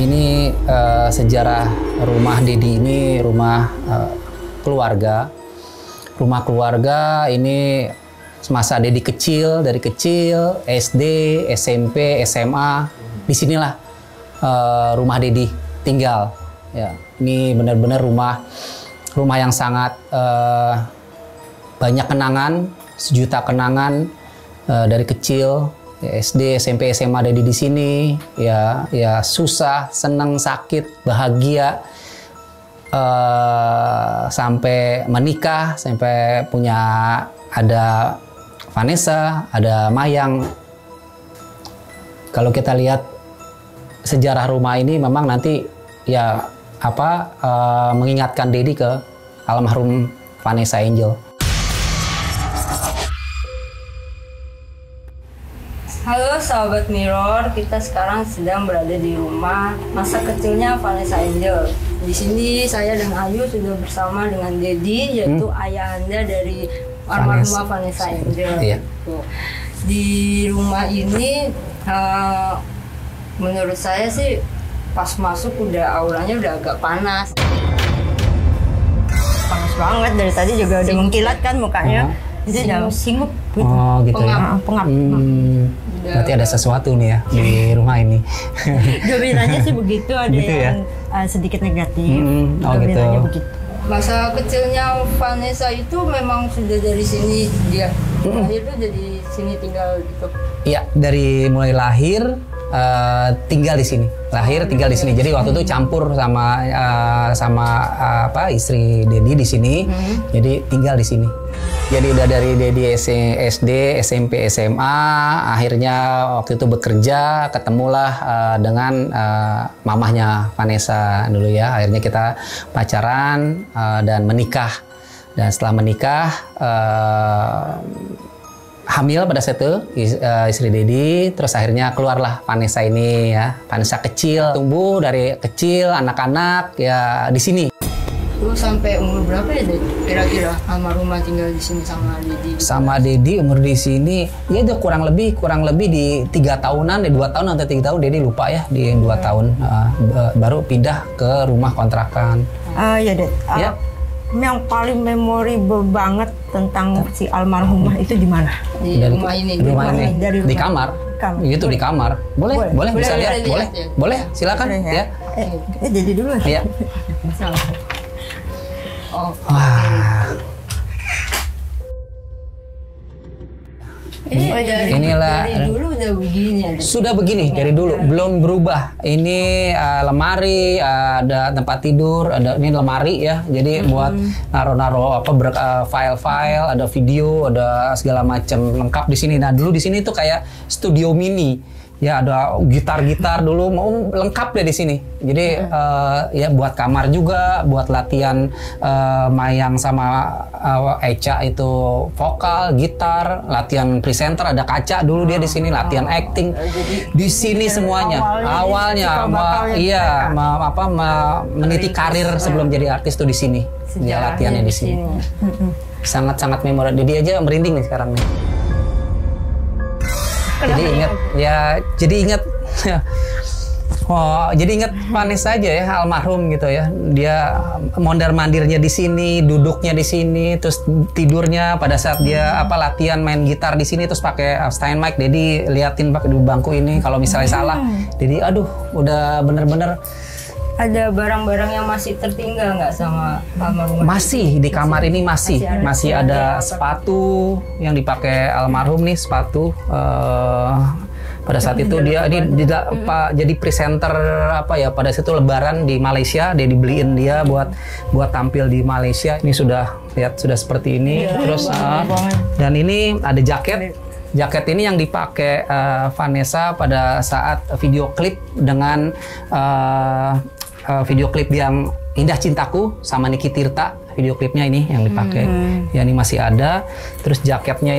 Ini sejarah rumah Dedi ini rumah keluarga. Rumah keluarga ini semasa Dedi kecil, dari kecil, SD, SMP, SMA, disinilah rumah Dedi tinggal. Ya, ini benar-benar rumah yang sangat banyak kenangan, sejuta kenangan dari kecil. Ya, SD, SMP, SMA Dedi di sini, ya susah, senang, sakit, bahagia, sampai menikah, sampai punya ada Vanessa, ada Mayang. Kalau kita lihat sejarah rumah ini, memang nanti ya mengingatkan Dedi ke almarhum Vanessa Angel. Halo sahabat Mirror, kita sekarang sedang berada di rumah masa kecilnya Vanessa Angel. Di sini saya dan Ayu sudah bersama dengan Dedi, yaitu ayahanda dari almarhumah Vanessa Angel. Iya. Di rumah ini, menurut saya sih pas masuk udah auranya udah agak panas. Panas banget, dari tadi juga udah mengkilat kan mukanya. Jadi udah singup gitu. Oh gitu ya. Pengap. Berarti ada sesuatu nih ya di rumah ini. Gembiranya sih begitu, ada gitu yang sedikit negatif. Oh gitu. Begitu. Masa kecilnya Vanessa itu memang sudah dari sini dia. Lahir tuh jadi sini tinggal gitu. Iya, dari mulai lahir tinggal di sini. Lahir tinggal di sini. Jadi waktu itu campur sama istri Dedi di sini. Jadi tinggal di sini. Jadi udah dari Dedi SD, SMP, SMA, akhirnya waktu itu bekerja, ketemulah dengan mamahnya Vanessa dulu ya. Akhirnya kita pacaran dan menikah. Dan setelah menikah, hamil pada saat itu istri Dedi, terus akhirnya keluarlah Vanessa ini ya. Vanessa kecil, tumbuh dari kecil, anak-anak ya di sini. Lu sampai umur berapa ya kira-kira almarhumah tinggal di sini sama Dedi? Sama Dedi umur di sini ya udah kurang lebih di 3 tahunan, 2 tahun atau 3 tahun, Dedi lupa ya, di 2 tahun baru pindah ke rumah kontrakan. Ya Ded. Ya. Yang paling memorable banget tentang si almarhumah itu di mana? Di rumah ini. Dari rumah. Di kamar. Gitu di kamar. Boleh bisa lihat. Boleh, silakan ya. Jadi dulu. Iya. Oh, inilah dari dulu udah begini ya. Sudah begini dari dulu, belum berubah. Ini lemari, ada tempat tidur, ada ini lemari ya. Jadi buat naro-naro file-file, ada video, ada segala macam lengkap di sini. Nah, dulu di sini tuh kayak studio mini. Ya ada gitar-gitar dulu, mau lengkap deh di sini. Jadi ya buat kamar juga, buat latihan Mayang sama Echa itu vokal, gitar, latihan presenter, ada kaca dulu dia di sini, latihan acting. Di sini semuanya. Awalnya meniti karir sebelum jadi artis tuh di sini. Dia latihannya di sini. Sangat-sangat memorable. Dia aja merinding nih sekarang nih. Jadi ingat Vanessa aja ya, almarhum gitu ya. Dia mondar-mandirnya di sini, duduknya di sini, terus tidurnya pada saat dia latihan main gitar di sini, terus pakai stand mic. Dedi liatin pakai di bangku ini, kalau misalnya salah, Dedi udah bener-bener. Ada barang-barang yang masih tertinggal nggak sama almarhum? Masih di kamar ini masih ada sepatu yang dipakai almarhum nih, sepatu. Pada saat itu dia jadi presenter pada situ Lebaran di Malaysia, dia dibeliin dia buat tampil di Malaysia. Ini sudah seperti ini. Terus dan ini ada jaket. Jaket ini yang dipakai Vanessa pada saat video klip dengan video klip yang Indah Cintaku sama Niki Tirta. Video klipnya ini yang dipakai. Ya ini masih ada. Terus jaketnya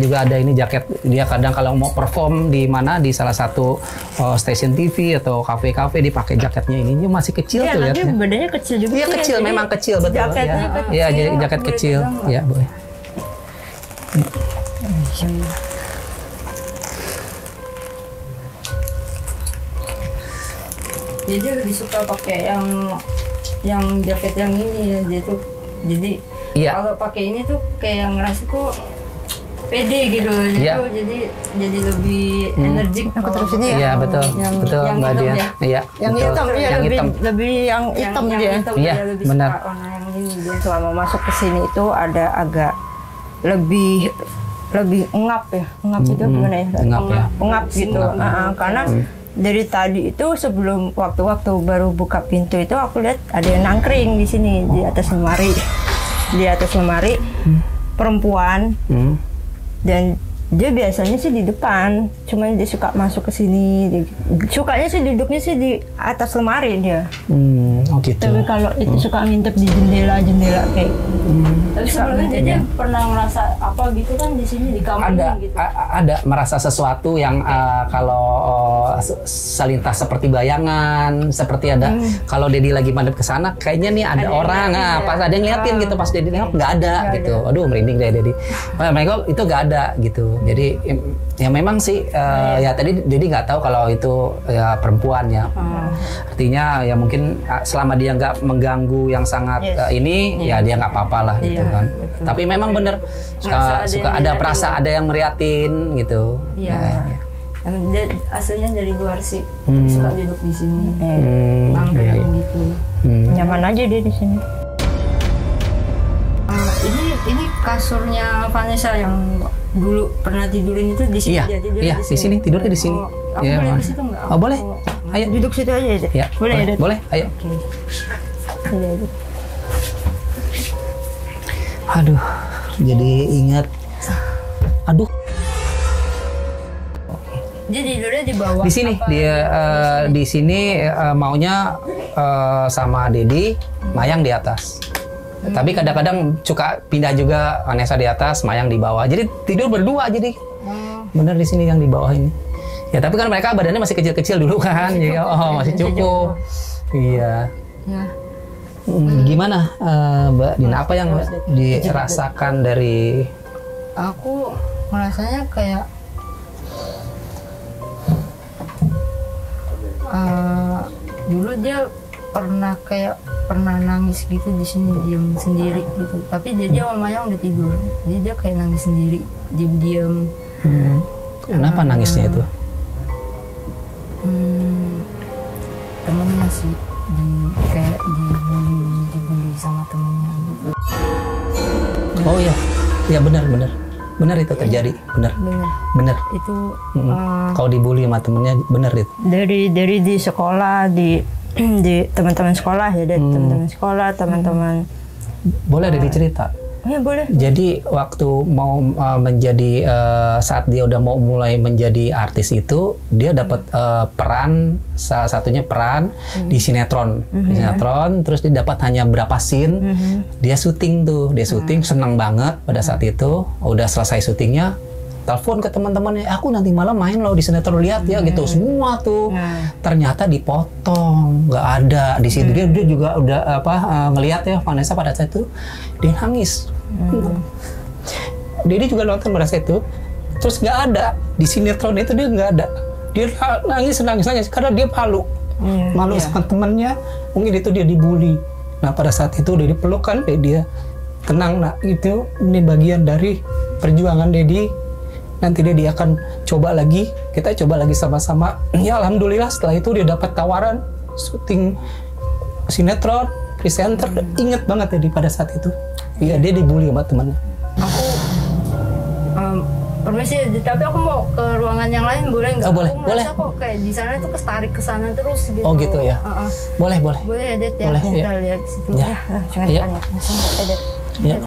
juga ada. Ini jaket dia kadang kalau mau perform di salah satu stasiun TV atau kafe-kafe dipakai jaketnya ini. Ini masih kecil tuh lihatnya. Badannya kecil juga. Iya kecil, memang kecil betul. Jaketnya kecil. Iya, jaket kecil. Ya boleh. dia lebih suka pakai yang jaket yang ini ya, dia tuh jadi kalau pakai ini tuh kayak ngerasa tuh pede gitu, jadi lebih energik. Aku terus ini ya. Iya betul, betul Mbak Dia. Iya. Yang hitam, yang hitam. Lebih yang hitam dia. Iya, benar. Selama masuk ke sini itu ada agak lebih ngap ya. Ngap itu gimana ya? Ngap gitu. Karena dari tadi itu sebelum waktu baru buka pintu itu aku lihat ada yang nangkring di sini di atas lemari. Di atas lemari perempuan. Dan dia biasanya sih di depan, cuman dia suka masuk ke sini. Sukanya sih duduknya sih di atas lemari dia. Oh gitu. Tapi kalau itu suka ngintip di jendela kayak. Tapi sebelumnya dia pernah ngerasa apa gitu kan di sini di kamar gitu. Ada merasa sesuatu yang kalau selintas seperti bayangan, seperti ada kalau Dedi lagi madep ke sana, kayaknya nih ada orang. Pas ada yang ngeliatin gitu, pas Dedi nengok nggak ada gitu. Aduh merinding deh Dedi. Mereka itu nggak ada gitu. Jadi ya memang sih ya tadi Dedi nggak tahu kalau itu ya perempuan ya. Artinya ya mungkin selama dia nggak mengganggu yang sangat ya dia nggak apa-apa lah gitu kan. Betul. Tapi memang bener suka ada perasa ada yang meriatin gitu. Iya. Dia aslinya dari luar sih, suka duduk di sini, gitu. Nyaman aja dia di sini. Ini kasurnya Vanessa yang dulu pernah tidurin itu di sini. Iya, di sini tidurnya di sini. Aku boleh di situ nggak? Oh boleh. Ayo duduk situ aja ya. Boleh. Boleh. Ayo. Aduh, jadi ingat. Aduh. Jadi tidurnya di bawah. Di sini dia di sini maunya sama Dedi, Mayang di atas. Tapi kadang-kadang suka pindah juga, Vanessa di atas, Mayang di bawah. Jadi tidur berdua jadi. Bener di sini yang di bawah ini. Ya tapi kan mereka badannya masih kecil-kecil dulu kan. Jadi masih cukup. Iya. Ya. Gimana Mbak Dina, apa yang dirasakan dari? Aku merasanya kayak dulu dia pernah nangis gitu di sini, diam sendiri gitu. Tapi dia sama Maya udah tidur, jadi dia kayak nangis sendiri, diam-diam. Kenapa nangisnya itu? Temen masih dibully sama temennya gitu. Oh iya, ya benar benar itu terjadi, benar itu. Kalau dibully sama temennya benar itu. Dari di sekolah di teman-teman sekolah ya, dari teman-teman sekolah, teman-teman. Boleh ada dicerita? Ya boleh. Jadi waktu mau menjadi saat dia udah mau mulai menjadi artis itu, dia dapat peran, salah satunya peran di sinetron. Di sinetron, terus dia dapat hanya berapa scene. Dia syuting senang banget pada saat itu. Udah selesai syutingnya, telepon ke teman-temannya, aku nanti malam main loh di sinetron, lihat ya gitu. Semua tuh ternyata dipotong, nggak ada di situ. Dia juga udah ngelihat ya Vanessa pada saat itu, dia nangis. Dedi juga nonton pada saat itu, terus nggak ada di sinetron itu, dia nggak ada. Dia nangis karena dia malu sama temannya. Mungkin itu dia dibully. Nah pada saat itu Dedi peluk kan, dia tenang nak, itu ini bagian dari perjuangan Dedi. Nanti dia akan coba lagi, kita coba lagi sama-sama. Ya alhamdulillah setelah itu dia dapat tawaran syuting sinetron, presenter. Ingat banget Dedi pada saat itu. Iya, dia dibully sama temannya. Aku permisi, tapi aku mau ke ruangan yang lain, boleh nggak? Oh, boleh, aku boleh. Kok kayak di sana tuh kestarik ke sana terus gitu. Oh gitu ya. Boleh. Boleh ya, Det ya. Boleh, Kita ya. lihat situ. Ya. Jangan Iya. tanya. Ya.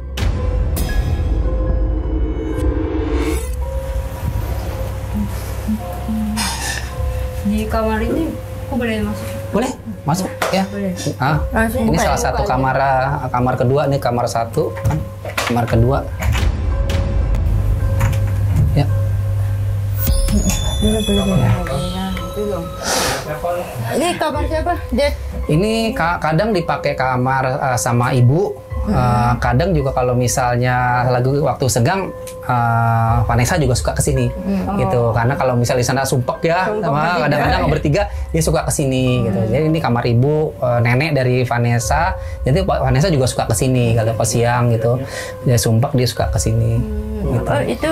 Di kamar ini aku boleh masuk? Boleh, masuk ya. Boleh. Ini buka salah ya, satu buka kamar kedua nih, kamar satu kan, kamar kedua. Ya. Ini kamar siapa, Det? Ini kadang dipakai kamar sama ibu Kadang juga kalau misalnya lagi waktu senggang, Vanessa juga suka kesini gitu. Karena kalau misalnya di sana sumpek ya, kadang-kadang bertiga dia suka kesini gitu. Jadi ini kamar ibu, nenek dari Vanessa. Jadi Vanessa juga suka kesini kalau pas siang gitu. Dia sumpek dia suka kesini. Gitu.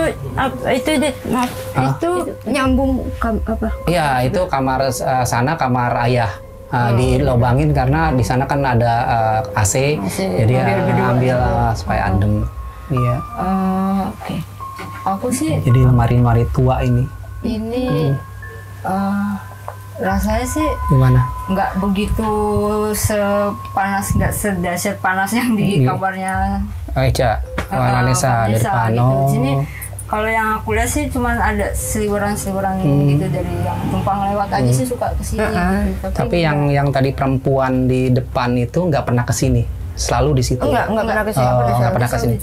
Itu nyambung apa? Iya, itu kamar sana kamar ayah. Dilobangin karena di sana kan ada AC, jadi ambil supaya adem. Iya. Oke. Aku sih. Jadi lemari-lemari tua ini. Ini rasanya sih gimana? Nggak begitu sepanas, nggak sedahsyat panas yang di kamarnya Eca, Vanessa dari Pano. Gitu. Di sini kalau yang aku lihat sih cuman ada seliweran-seliweran gitu dari yang tumpang lewat aja sih suka kesini. Gitu. Tapi yang tadi perempuan di depan itu nggak pernah kesini, selalu di situ. Enggak pernah kesini. Nggak pernah kesini.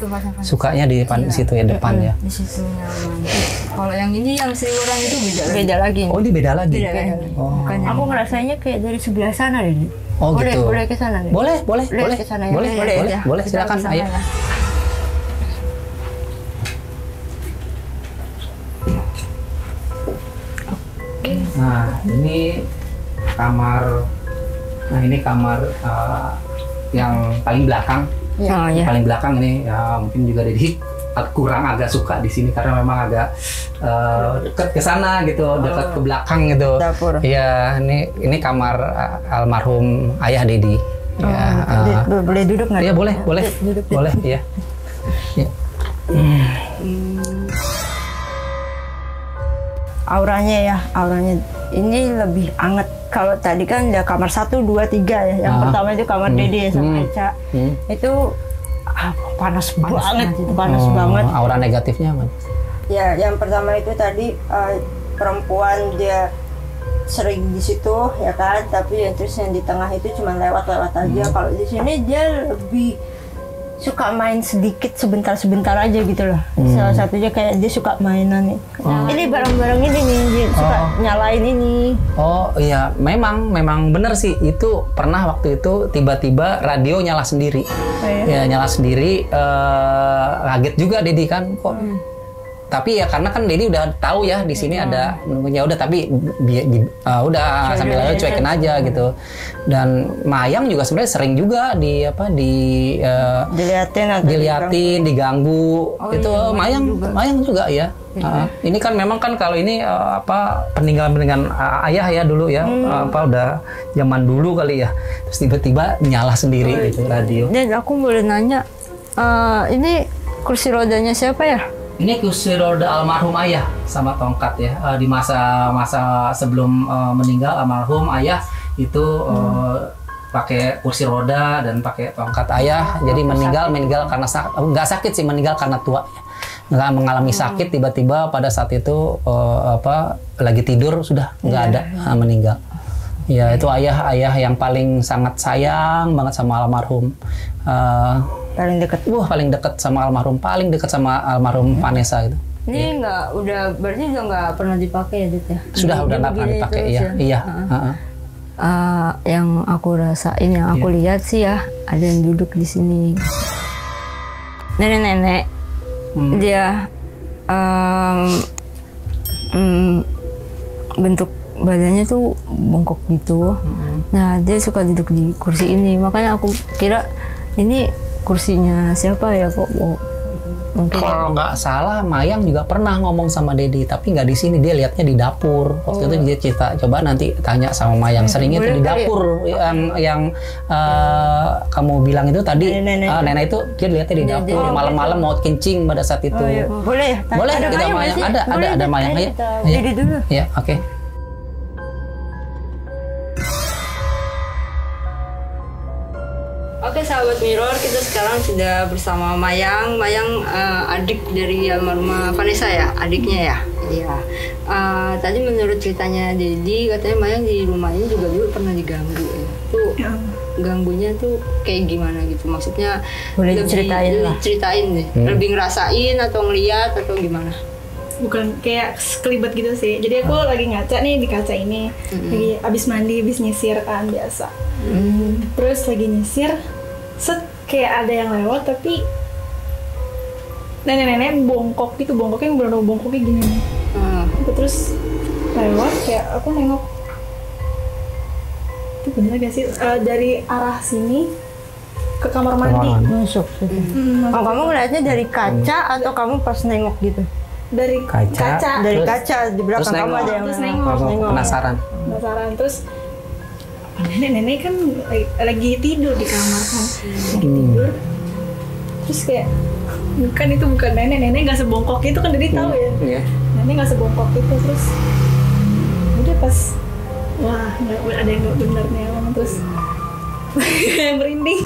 Sukanya di depan situ ya, depan ya. Di situ nyaman. Kalau yang ini yang seliweran itu Beda lagi. Oh, ini beda lagi. Beda lagi. Oh. Aku ngerasanya kayak dari sebelah sana deh. Oh gitu. Boleh ke sana deh. Boleh, ke sana ya. boleh, silakan. Ayo. Nah, ini kamar yang paling belakang. Ya. Paling belakang ini ya mungkin juga Dedi kurang agak suka di sini karena memang agak dekat ke sana gitu, dekat ke belakang gitu. Dapur. Iya, ini kamar almarhum ayah Dedi. Ya, boleh duduk nggak? Iya, boleh. Duduk. Boleh, iya. Ya. Auranya ini lebih anget. Kalau tadi kan ya kamar 1, 2, 3 ya. Yang pertama itu kamar Dede sama Eca. Itu panas banget. Panas banget. Aura negatifnya apa? Ya, yang pertama itu tadi perempuan dia sering di situ ya kan. Tapi yang terus yang di tengah itu cuma lewat-lewat aja. Kalau di sini dia lebih suka main sedikit sebentar aja gitu loh. Salah satunya kayak dia suka mainan nih. Ini barang-barang ini nih dia suka nyalain ini. Oh iya, memang bener sih, itu pernah waktu itu tiba-tiba radio nyala sendiri. Ya nyala sendiri, kaget juga Dedi kan kok. Tapi ya karena kan Dedi udah tahu ya di sini ada menunya, udah tapi udah sambil aja cuekin aja gitu. Dan Mayang juga sebenarnya sering juga diliatin, diganggu. Itu Mayang juga ya. Ini kan memang kan kalau ini peninggalan ayah ya dulu ya, udah zaman dulu kali ya. Terus tiba-tiba nyala sendiri gitu radio. Dan aku boleh nanya, ini kursi rodanya siapa ya? Ini kursi roda almarhum ayah sama tongkat ya. Di masa sebelum meninggal almarhum ayah itu pakai kursi roda dan pakai tongkat ayah. Jadi meninggal karena nggak sakit sih, meninggal karena tua ya. Nggak mengalami sakit, tiba-tiba pada saat itu lagi tidur sudah nggak ada, meninggal. Ya itu ayah yang paling sangat sayang banget sama almarhum. Paling dekat sama almarhum Vanessa gitu. Ini berarti udah nggak pernah dipakai ya, Dit ya? Udah nggak pernah dipakai, iya. Yang aku rasain, yang aku lihat sih ya, ada yang duduk di sini. Nenek-nenek, dia bentuk badannya tuh bongkok gitu. Nah, dia suka duduk di kursi ini, makanya aku kira ini kursinya siapa ya kok? Mungkin. Kalau nggak salah, Mayang juga pernah ngomong sama Dedi, tapi nggak di sini, dia lihatnya di dapur. Waktu itu dia cerita, coba nanti tanya sama Mayang. Seringnya itu di dapur, yang kamu bilang itu tadi, nenek itu dia lihatnya di dapur. Malam-malam mau kencing pada saat itu. Boleh kita Mayang, ada Mayang. Ayo. Dedi dulu. Ya, oke. Oke sahabat Mirror, kita sekarang sudah bersama Mayang. Mayang adik dari almarhumah Vanessa ya, adiknya ya. Iya. Tadi menurut ceritanya Dedi, katanya Mayang di rumah ini juga dulu pernah diganggu. Tuh ganggunya tuh kayak gimana gitu? Maksudnya boleh diceritain deh. Lebih ngerasain atau ngeliat atau gimana? Bukan kayak kelibet gitu sih. Jadi aku lagi ngaca nih di kaca ini, lagi abis mandi, abis nyisir kan biasa. Terus lagi nyisir, kayak ada yang lewat tapi nenek-nenek bongkok gitu, bongkoknya bener bongkoknya gini nih. Terus lewat kayak aku nengok, itu bener gak sih dari arah sini ke kamar mandi masuk. Oh, kamu ngeliatnya dari kaca atau kamu pas nengok gitu? Dari kaca. Dari kaca di belakang kamu ada yang terus nengok. Penasaran. Terus nenek kan lagi tidur di kamar kan, lagi tidur. Terus kayak bukan itu bukan nenek nggak sebongkok itu kan, jadi tahu ya. Iya. Nenek nggak sebongkok itu. Terus udah pas wah nggak ada yang nggak benar nih emang, terus merinding.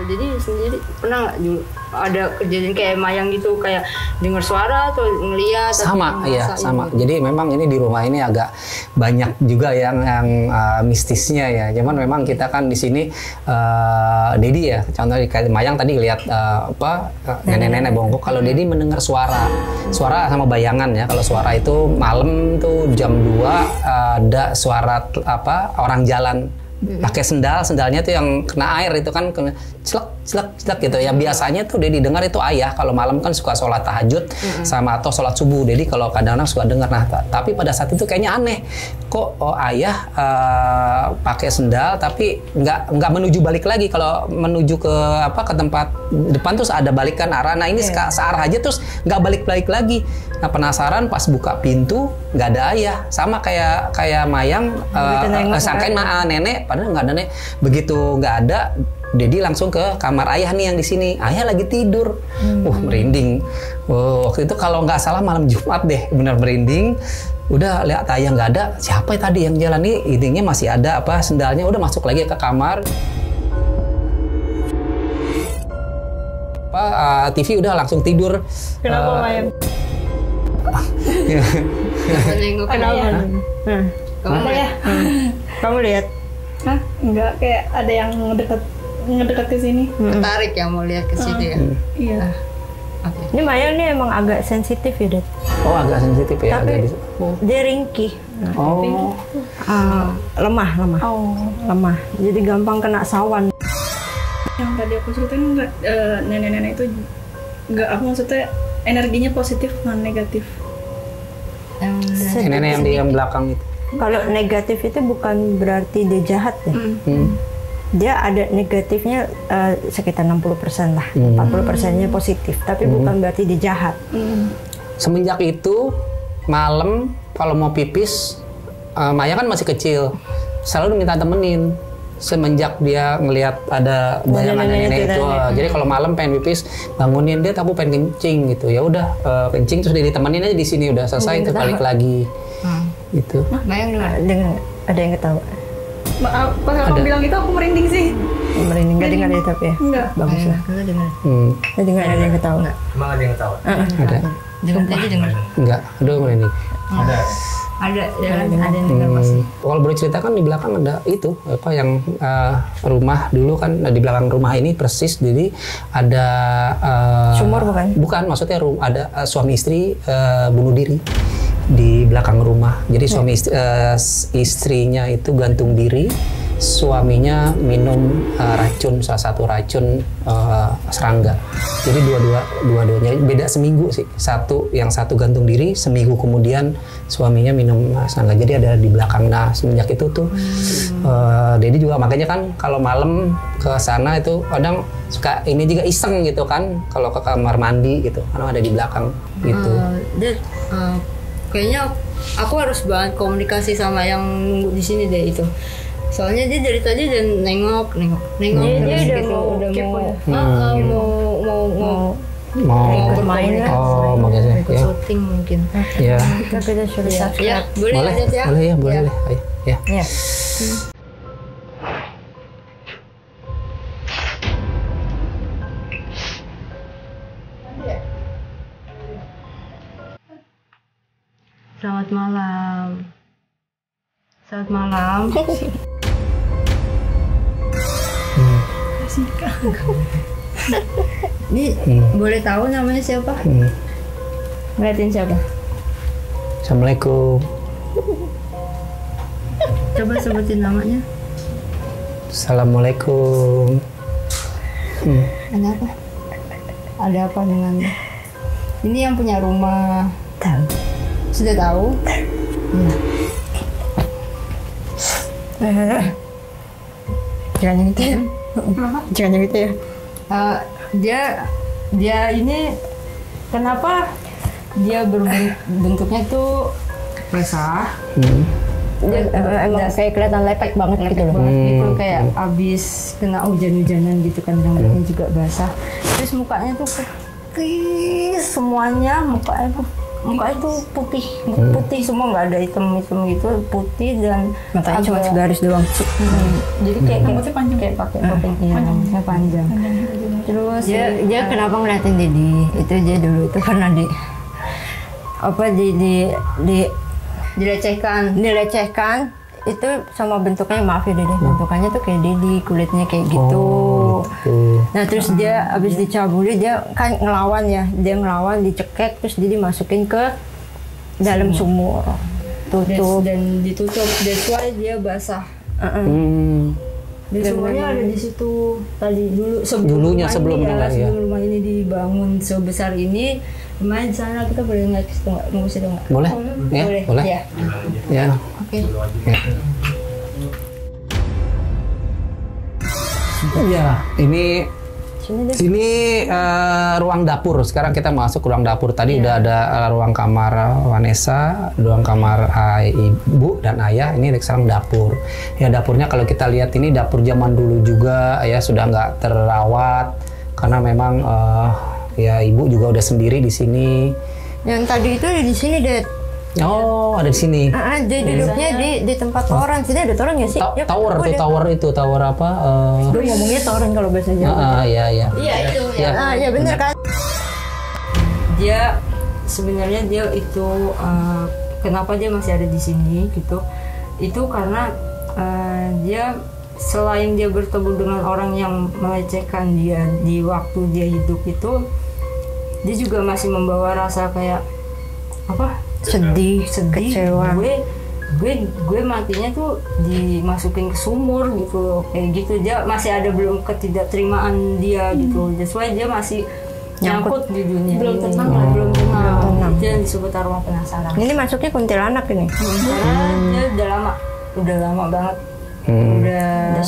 Jadi sendiri pernah nggak dulu ada kejadian kayak Mayang gitu, kayak dengar suara atau ngeliat? Sama, iya sama. Jadi memang ini di rumah ini agak banyak juga yang mistisnya ya. Cuman memang kita kan di sini Dedi ya, contohnya kayak Mayang tadi lihat nenek-nenek bongkok. Kalau Dedi mendengar suara sama bayangan ya. Kalau suara itu malam tuh jam 2 ada suara orang jalan. Pakai sendalnya tuh yang kena air itu kan kena celak gitu ya. Biasanya tuh Dedi dengar itu ayah kalau malam kan suka sholat tahajud sama atau sholat subuh. Dedi kalau kadang-kadang suka dengar. Nah, tapi pada saat itu kayaknya aneh. Kok ayah pakai sendal tapi nggak menuju balik lagi. Kalau menuju ke tempat depan terus ada balikan arah. Nah, ini searah aja terus nggak balik lagi. Nah, penasaran pas buka pintu nggak ada ayah. Sama kayak Mayang sangkain nenek padahal nggak ada nenek. Begitu nggak ada, Dedi langsung ke kamar ayah nih yang di sini. Ayah lagi tidur. Merinding. Waktu itu kalau nggak salah malam Jumat deh, benar merinding. Udah lihat ayah nggak ada, siapa tadi yang jalan nih? Intinya masih ada sendalnya. Udah masuk lagi ke kamar. TV udah langsung tidur. Kenapa Mayang? Kenapa? Kenapa ya? Kamu lihat? Hah? Enggak, kayak ada yang ngedekat ke sini. Tertarik ya mau lihat ke situ ya? Iya. Oke. Ini Mayang nih emang agak sensitif ya, Det. Oh, agak sensitif ya. Tapi dia ringkih. Oh. Lemah. Lemah. Jadi gampang kena sawan. Yang tadi aku ceritain enggak, nenek-nenek itu enggak, aku maksudnya energinya positif bukan negatif. Nenek yang di belakang itu. Kalau negatif itu bukan berarti dia jahat ya. Dia ada negatifnya sekitar 60% lah. 40%-nya positif, tapi bukan berarti dia jahat. Semenjak itu malam kalau mau pipis, Maya kan masih kecil, selalu minta temenin. Semenjak dia ngelihat ada bayangan nenek itu, jadi kalau malam pengen pipis, bangunin dia, aku pengen kencing gitu. Ya udah kencing terus dia ditemenin aja di sini, udah selesai terus balik lagi. Gitu. Mayang Dengar ada yang ketawa. Pas kamu bilang itu aku merinding sih. Merinding nggak dengar ya tapi ya. Enggak. Bagus lah. Nggak dengar ada yang ketawa. Emang ada yang ketawa? Ada. Dengar aja dengar. Enggak, aduh merinding. Ada yang dengar pasti. Kalau boleh ceritakan di belakang ada itu yang rumah dulu kan di belakang rumah ini persis, jadi ada sumur bukan? Bukan, maksudnya ada suami istri bunuh diri di belakang rumah. Jadi suami istrinya itu gantung diri, suaminya minum racun, salah satu racun serangga. Jadi dua-duanya beda seminggu sih. Yang satu gantung diri, seminggu kemudian suaminya minum serangga. Jadi ada di belakang. Nah, semenjak itu tuh Dedi juga makanya kan kalau malam ke sana itu kadang suka ini juga iseng gitu kan, kalau ke kamar mandi gitu, karena ada di belakang gitu. Kayaknya aku harus banget komunikasi sama yang nunggu di sini deh itu. Soalnya dia dari tadi udah nengok Dia mau bermain lah. Oh, makanya ikut syuting mungkin. Ya. Kita suruh subscribe. Ya, boleh lanjut ya. Boleh ya, boleh deh. Ayo, ya. Ya. Selamat malam. Selamat malam. Ini boleh tahu namanya siapa? Ngeliatin siapa? Assalamualaikum. Coba sebutin namanya. Assalamualaikum. Ada apa? Ada apa dengan ini yang punya rumah? Tahu. Sudah tahu? Jangan gitu ya. Jangan gitu ya. Dia ini kenapa dia bentuknya tuh basah? Dia emang kayak kelihatan lepek banget gitu loh. Gitu kayak abis kena hujan-hujanan gitu kan, rambutnya juga basah. Terus mukanya tuh putih semuanya, mukanya tuh putih semua, nggak ada hitam gitu, putih dan Matanya cuma segaris doang. jadi kayak Rambutnya panjang. kayak pakai topeng, iya, rambutnya panjang. Terus Dia kenapa ngeliatin Dedi? Itu dia dulu itu karena dilecehkan itu sama bentuknya, maaf ya Dede, bentukannya tuh kayak Dedi, kulitnya kayak gitu. Nah terus dia abis dicabuli, dia kan ngelawan ya, dia ngelawan, dicekek, terus dia dimasukin ke dalam sumur, tutup. dan ditutup, that's why dia basah. Dan semuanya ada di situ tadi dulu sebelum rumah ini dibangun sebesar ini. Kemarin di sana kita boleh nggak mau ke situ nggak? Boleh? Ya, boleh. Ya. Ya. Oke. Ya, ini ruang dapur. Sekarang kita masuk ruang dapur. Tadi udah ada ruang kamar Vanessa, ruang kamar ibu dan ayah. Ini sekarang dapur. Ya dapurnya kalau kita lihat ini dapur zaman dulu juga ya, sudah nggak terawat karena memang ya ibu juga udah sendiri di sini. Yang tadi itu di sini deh. Oh, ada di sini. Dia duduknya di tempat toren. Sini ada toren nggak sih? Tower apa? Gue ngomongnya toren kalau bahasa Jawa. Iya. Iya itu ya. Ya bener kan? Dia sebenarnya dia itu kenapa dia masih ada di sini gitu? Itu karena dia selain dia bertemu dengan orang yang melecehkan dia di waktu dia hidup itu, dia juga masih membawa rasa kayak apa? sedih, kecewa. Gue matinya tuh dimasukin ke sumur gitu, kayak gitu. Dia masih ada belum ketidakterimaan dia gitu. That's why dia masih nyangkut di dunia. Belum tenang. Belum tenang. tenang. Itu yang disebut arwah penasaran. Ini masuknya kuntilanak ini. Karena dia udah lama banget. Udah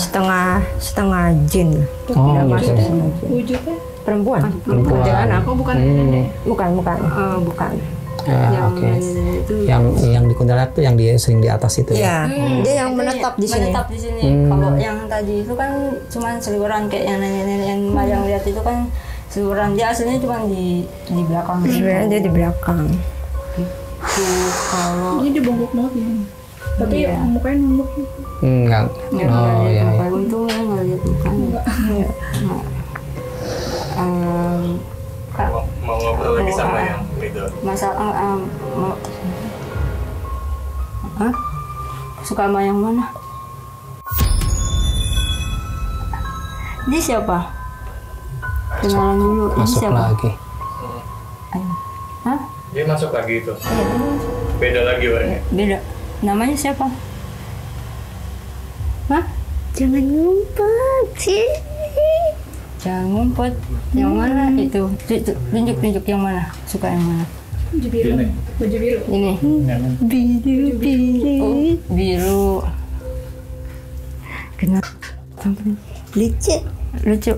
Setengah jin. Oh, Udah masuk gitu. setengah jin. Wujudnya Perempuan. kuntilanak. Oh bukan nenek. Bukan. Ya, oke. itu Yang di kuntilanak tuh yang dia sering di atas itu ya. Iya. Dia yang itu menetap di sini. Menetap di sini. Kalau yang tadi itu kan cuma seliweran kayak yang nenek-nenek yang Mayang lihat itu kan seliweran. Dia aslinya cuma di belakang. Sebenarnya dia di belakang. Kalau Ini dia bongkok banget ya. Tapi Iya. mukanya nunduk. Enggak. Oh iya. untungnya nggak lihat mukanya. Kak, mau ngobrol lagi sama yang itu. masalah suka sama yang mana? Ini siapa? Kenalan dulu. Ini Masuk siapa? lagi. Hah? Dia masuk lagi itu. Beda lagi warnanya. Beda. Namanya siapa? Hah? Jangan ngumpet sih. Jangan ngumpet. Yang mana itu? Tunjuk yang mana? Suka yang mana? Baju biru. Baju biru. Ini. Biru. Oh, biru. Kenapa? Lucu. Lucu.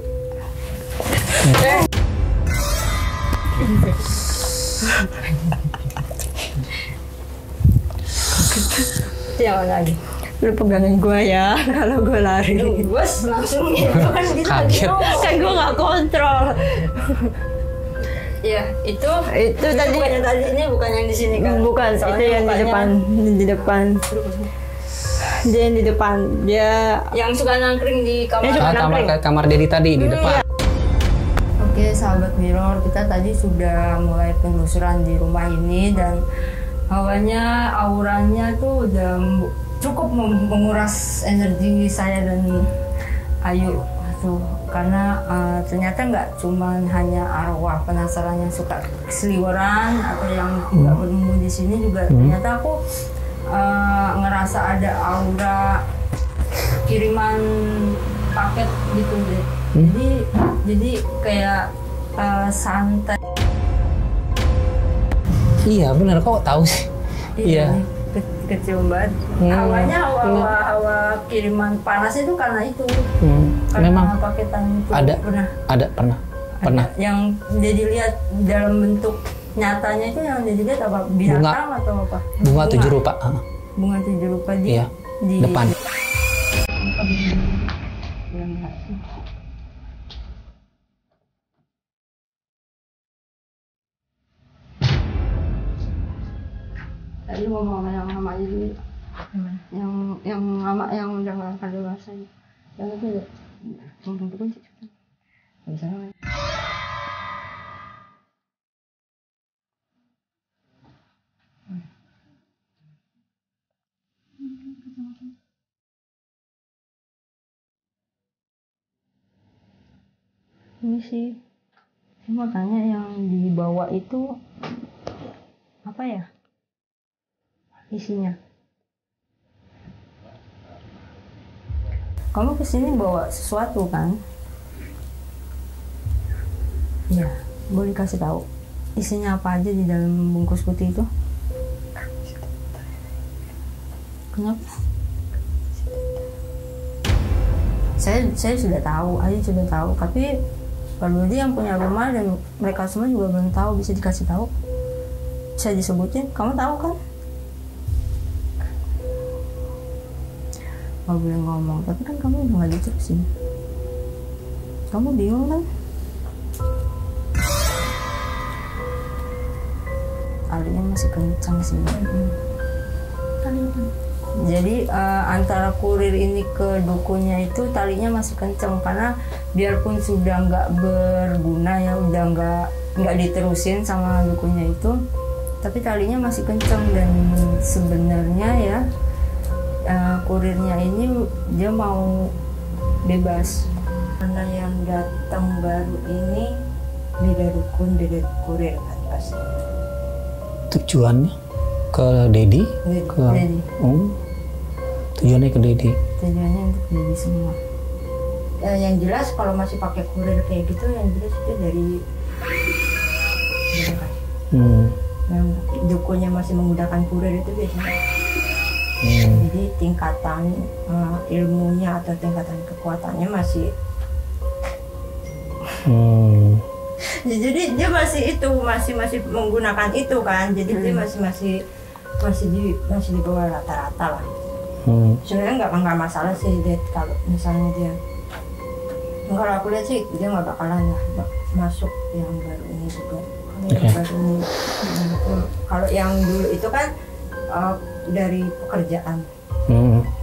Itu yang mana lagi? Lu pegangin gue ya kalau gue lari. Bos langsung gitu kan gitu. Kaget. Kan gue nggak kontrol. Iya, itu tadi. bukan yang tadi, ini bukan yang di sini kan? Bukan, itu Soalnya yang di mukanya depan. Di depan. Dia yang di depan. Dia yang suka nangkring di kamar. Kamar Dedi tadi di depan. Oke, sahabat Mirror, kita tadi sudah mulai penelusuran di rumah ini dan hawanya, auranya tuh udah cukup menguras energi saya dan Ayu tuh, karena ternyata nggak cuman hanya arwah penasaran yang suka seliweran atau yang nggak bertemu di sini juga ternyata aku ngerasa ada aura kiriman paket gitu deh Jadi kayak santai. Iya benar, kok tahu sih. Iya. Kecil banget. Hawanya hawa kiriman panas itu karena itu. Karena Memang paketan itu pernah. Yang jadi lihat dalam bentuk nyatanya itu yang jadi lihat apa? Binatang atau apa? Bunga 7 rupa. Bunga 7 rupa Iya. Di depan. Tadi ngomong yang mama dulu, yang mama yang udah nggak ada rasanya, yang itu ngomong kunci, nggak bisa lagi. Ini sih, saya mau tanya yang dibawa itu apa ya? Isinya. Kamu kesini bawa sesuatu kan? Ya, boleh kasih tahu. Isinya apa aja di dalam bungkus putih itu? Kenapa? Saya sudah tahu, Ayu sudah tahu. Tapi kalau dia yang punya rumah dan mereka semua juga belum tahu, bisa dikasih tahu. Bisa disebutin. Kamu tahu kan? Gak boleh ngomong, tapi kan kamu udah gak diterusin. Kamu bingung kan? Talinya masih kencang sih. Jadi antara kurir ini ke dukunya itu talinya masih kencang, karena biarpun sudah nggak berguna ya, udah nggak diterusin sama dukunya itu, tapi talinya masih kencang. Dan sebenarnya ya kurirnya ini dia mau bebas, karena yang datang baru ini beda dukun, beda kurir kan pasti. Tujuannya ke Dedi? Ke Dedi. Tujuannya ke Dedi. Tujuannya untuk Dedi semua. Yang jelas kalau masih pakai kurir kayak gitu, yang jelas itu dari yang dukunnya masih menggunakan kurir itu biasanya. Jadi tingkatan ilmunya atau tingkatan kekuatannya masih jadi dia masih menggunakan itu kan, jadi dia masih di bawah rata-rata lah. Sebenarnya nggak masalah sih dia, kalau misalnya dia, kalau aku lihat sih dia nggak bakalan lah masuk yang baru ini juga. Kalau yang dulu itu kan dari pekerjaan,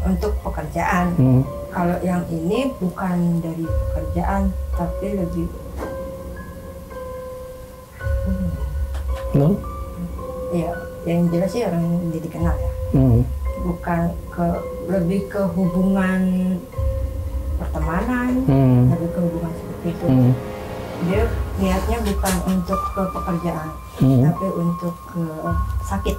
untuk pekerjaan. Kalau yang ini bukan dari pekerjaan, tapi lebih ya, yang jelas sih orang jadi kenal ya. Bukan lebih ke hubungan pertemanan, lebih ke hubungan seperti itu. Dia niatnya bukan untuk ke pekerjaan, tapi untuk ke sakit.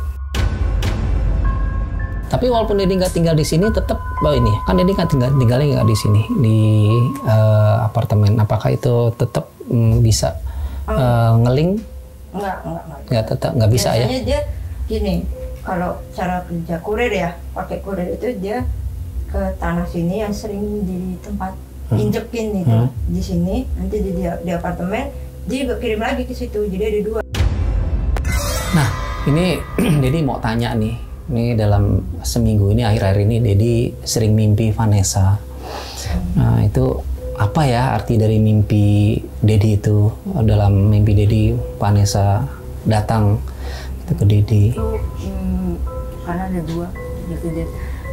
Tapi walaupun Dedi nggak tinggal di sini, tetap ini kan Dedi nggak tinggalnya nggak di sini, di apartemen. Apakah itu tetap bisa ngeling? Nggak, tetap nggak bisa. Biasanya ya. Dia gini, kalau cara kerja kurir ya, pakai kurir itu dia ke tanah sini yang sering di tempat injekin itu di sini, nanti di apartemen dia kirim lagi ke situ, jadi ada 2. Nah ini Dedi mau tanya nih. Ini dalam seminggu ini, akhir-akhir ini Dedi sering mimpi Vanessa. Nah itu apa ya arti dari mimpi Dedi itu? Dalam mimpi Dedi, Vanessa datang itu ke Dedi. Itu karena ada 2 gitu deh.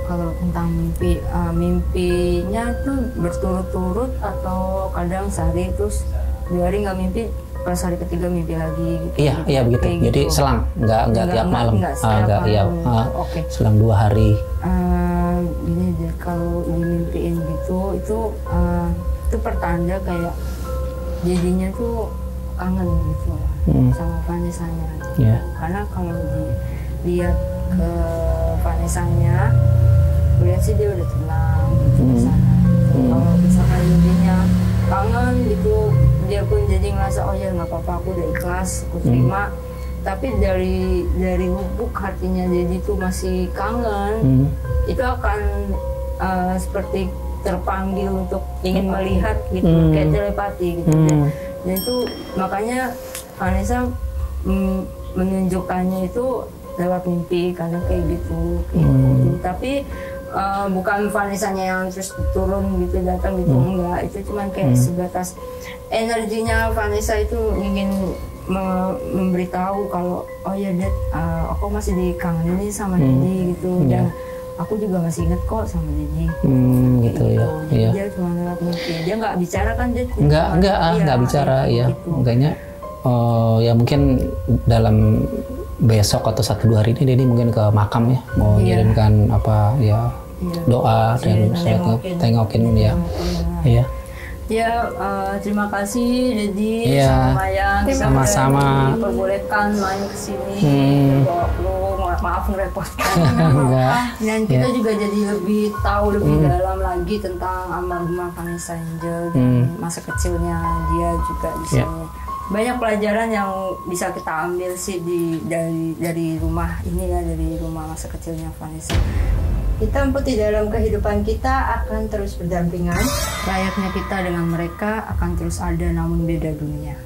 Kalau tentang mimpi, mimpinya tuh berturut-turut atau kadang sehari, terus 2 hari nggak mimpi, pas hari ketiga mimpi lagi gitu. Iya begitu. Jadi gitu. selang nggak tiap malam. Oke. Selang 2 hari. Gini deh, kalau dimimpiin gitu itu pertanda kayak jadinya tuh kangen gitu sama Vanessa-nya. Yeah. Karena kalau dilihat ke Vanessa-nya, lihat sih dia udah tenang gitu di sana. Kalau misalkan jadinya kangen gitu. Dia pun jadi ngerasa oh ya nggak apa-apa, aku udah ikhlas, aku terima. Tapi dari lubuk hatinya Dedi tuh masih kangen. Itu akan seperti terpanggil untuk ingin melihat gitu, kayak telepati gitu. Dan itu makanya Vanessa menunjukkannya itu lewat mimpi karena kayak gitu. Tapi bukan Vanessa-nya yang terus turun gitu datang gitu, enggak. Itu cuman kayak sebatas energinya Vanessa itu ingin memberitahu kalau oh ya Dad, aku masih dikangenin sama Dedi gitu, dan aku juga masih inget kok sama Dedi. Gitu ya. Iya. Dia cuma lewat mimpi. Dia nggak bicara kan Dad? Nggak bicara ya. Gitu. Makanya ya mungkin dalam besok atau 1-2 hari ini Dedi mungkin ke makam ya, mau ngirimkan apa ya doa dan tengokin ya. Iya. Ya, terima kasih Dedi sama Mayang. Sama-sama. Diperbolehkan main ke sini. Maaf ngerepotkan. Dan kita juga jadi lebih tahu lebih dalam lagi tentang almarhumah Vanessa Angel dan masa kecilnya dia juga di sini. Banyak pelajaran yang bisa kita ambil sih dari rumah ini ya, dari rumah masa kecilnya Vanessa. Hitam putih dalam kehidupan kita akan terus berdampingan. Layaknya kita dengan mereka akan terus ada namun beda dunia.